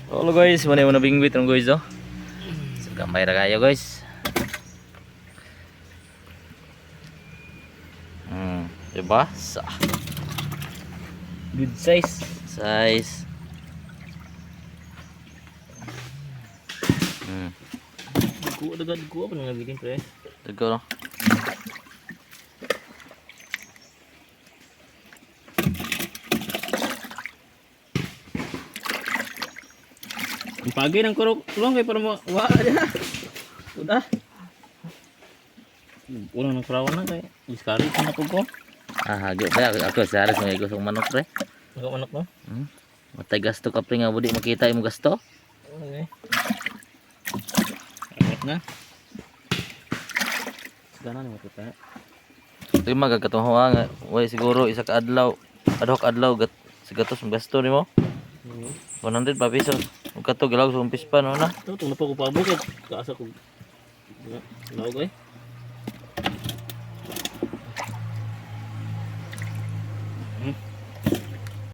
Halo guys, mana mana bingwit ng guys oh. Gamay ra kayo guys. Diba? Good size. Size. Dagan ko apa nang bikin pre? Dagan no. Pagi nang kurang kay para wa aja. Udah. Ulang nang perawan na kay diskari na ko. Hagyo pa ako sa aras ng igos ng manok pre. Ng manok no? Matay gasto ka pre nga budi makita imo gasto. Okay. Amat na. Gana ni matuta. Di magagatuwa nga way siguro isa ka adlaw. Adhok adlaw sigatos ang gasto nimo. 100 pa pesos. Ug kato gilaw sa umpis pa no na. Ito na pa ko pabukid. Kaasa ko. Laog eh.